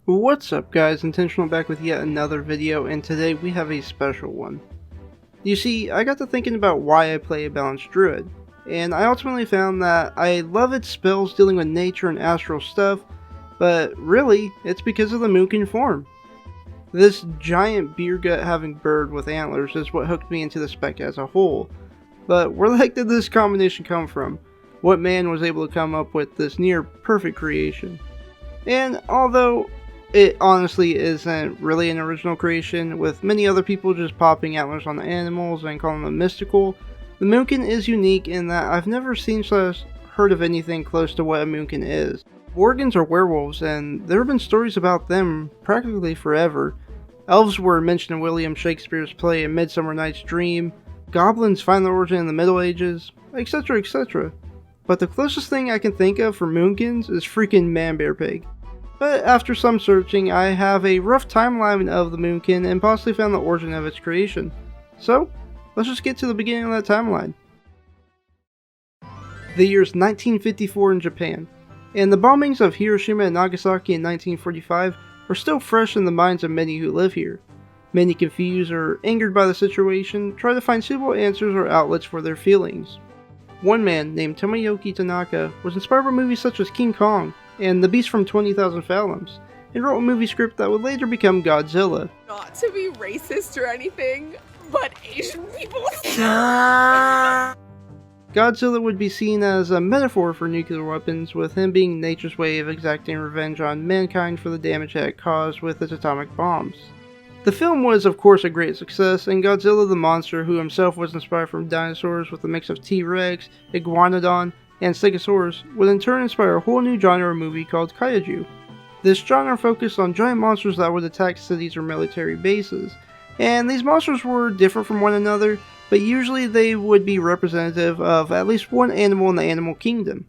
What's up guys, Intentional back with yet another video, and today we have a special one. You see, I got to thinking about why I play a balanced druid, and I ultimately found that I love its spells dealing with nature and astral stuff, but really, it's because of the Moonkin form. This giant beer gut having bird with antlers is what hooked me into the spec as a whole, but where the heck did this combination come from? What man was able to come up with this near perfect creation? And although it honestly isn't really an original creation, with many other people just popping antlers on the animals and calling them mystical, the Moonkin is unique in that I've never seen / heard of anything close to what a Moonkin is. Worgans are werewolves, and there have been stories about them practically forever. Elves were mentioned in William Shakespeare's play A Midsummer Night's Dream, goblins find their origin in the Middle Ages, etc, etc. But the closest thing I can think of for Moonkins is freaking Man-Bear-Pig. But after some searching, I have a rough timeline of the Moonkin and possibly found the origin of its creation. So, let's just get to the beginning of that timeline. The year is 1954 in Japan, and the bombings of Hiroshima and Nagasaki in 1945 are still fresh in the minds of many who live here. Many confused or angered by the situation try to find suitable answers or outlets for their feelings. One man named Tomoyuki Tanaka was inspired by movies such as King Kong and The Beast from 20,000 Fathoms, and wrote a movie script that would later become Godzilla. Not to be racist or anything, but Asian people. Godzilla would be seen as a metaphor for nuclear weapons, with him being nature's way of exacting revenge on mankind for the damage that it caused with its atomic bombs. The film was of course a great success, and Godzilla the monster, who himself was inspired from dinosaurs with a mix of T-Rex, Iguanodon, and Stegosaurus, would in turn inspire a whole new genre of movie called kaiju. This genre focused on giant monsters that would attack cities or military bases, and these monsters were different from one another, but usually they would be representative of at least one animal in the animal kingdom.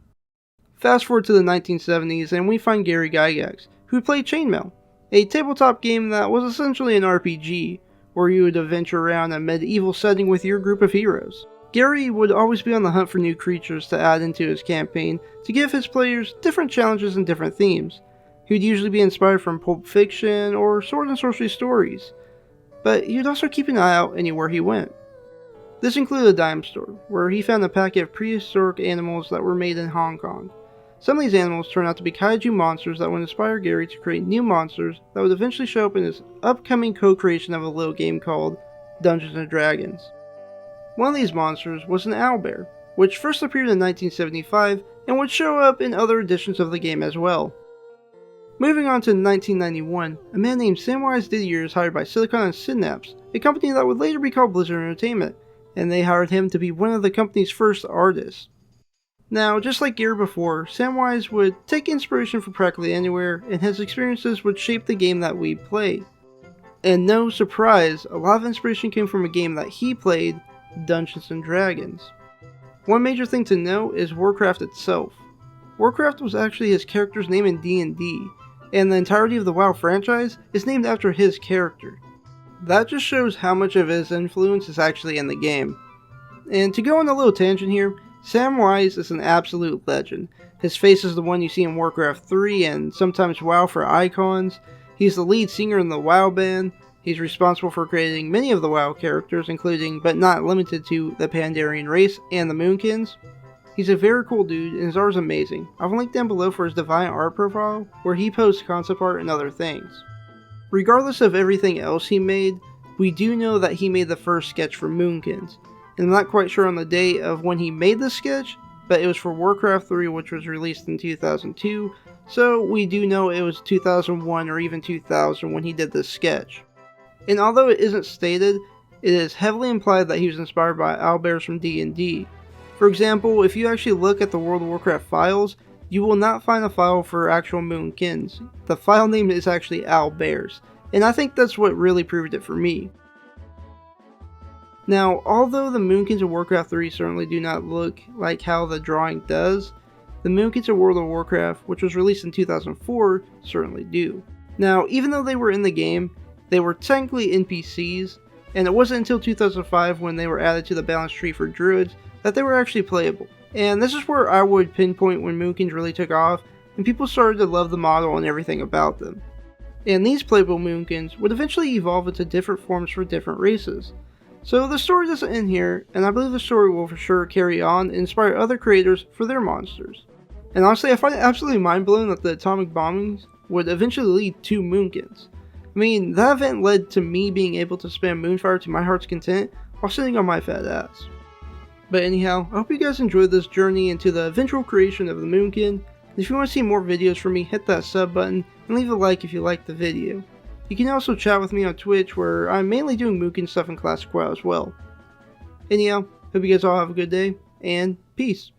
Fast forward to the 1970s and we find Gary Gygax, who played Chainmail, a tabletop game that was essentially an RPG, where you would adventure around a medieval setting with your group of heroes. Gary would always be on the hunt for new creatures to add into his campaign to give his players different challenges and different themes. He would usually be inspired from Pulp Fiction or sword and sorcery stories, but he would also keep an eye out anywhere he went. This included a dime store, where he found a packet of prehistoric animals that were made in Hong Kong. Some of these animals turned out to be kaiju monsters that would inspire Gary to create new monsters that would eventually show up in his upcoming co-creation of a little game called Dungeons & Dragons. One of these monsters was an owlbear, which first appeared in 1975 and would show up in other editions of the game as well. Moving on to 1991, a man named Samwise Didier is hired by Silicon and Synapse, a company that would later be called Blizzard Entertainment, and they hired him to be one of the company's first artists. Now, just like Gear before, Samwise would take inspiration from practically anywhere, and his experiences would shape the game that we play. And no surprise, a lot of inspiration came from a game that he played, Dungeons & Dragons. One major thing to note is Warcraft itself. Warcraft was actually his character's name in D&D, and the entirety of the WoW franchise is named after his character. That just shows how much of his influence is actually in the game. And to go on a little tangent here, Samwise is an absolute legend. His face is the one you see in Warcraft 3 and sometimes WoW for icons. He's the lead singer in the WoW band. He's responsible for creating many of the WoW characters, including but not limited to the Pandarian race and the Moonkins. He's a very cool dude, and his art is amazing. I've linked down below for his Divine art profile, where he posts concept art and other things. Regardless of everything else he made, we do know that he made the first sketch for Moonkins, and I'm not quite sure on the date of when he made the sketch, but it was for Warcraft 3, which was released in 2002, so we do know it was 2001 or even 2000 when he did this sketch. And although it isn't stated, it is heavily implied that he was inspired by owlbears from D&D. For example, if you actually look at the World of Warcraft files, you will not find a file for actual Moonkins. The file name is actually owlbears, and I think that's what really proved it for me. Now, although the Moonkins of Warcraft 3 certainly do not look like how the drawing does, the Moonkins of World of Warcraft, which was released in 2004, certainly do. Now, even though they were in the game, they were technically NPCs, and it wasn't until 2005 when they were added to the balance tree for druids that they were actually playable. And this is where I would pinpoint when Moonkins really took off, and people started to love the model and everything about them. and these playable Moonkins would eventually evolve into different forms for different races. So the story doesn't end here, and I believe the story will for sure carry on and inspire other creators for their monsters. And honestly, I find it absolutely mind-blowing that the atomic bombings would eventually lead to Moonkins. I mean, that event led to me being able to spam Moonfire to my heart's content while sitting on my fat ass. But anyhow, I hope you guys enjoyed this journey into the eventual creation of the Moonkin, and if you want to see more videos from me, hit that sub button and leave a like if you liked the video. You can also chat with me on Twitch, where I'm mainly doing Moonkin stuff in Classic WoW as well. Anyhow, hope you guys all have a good day, and peace.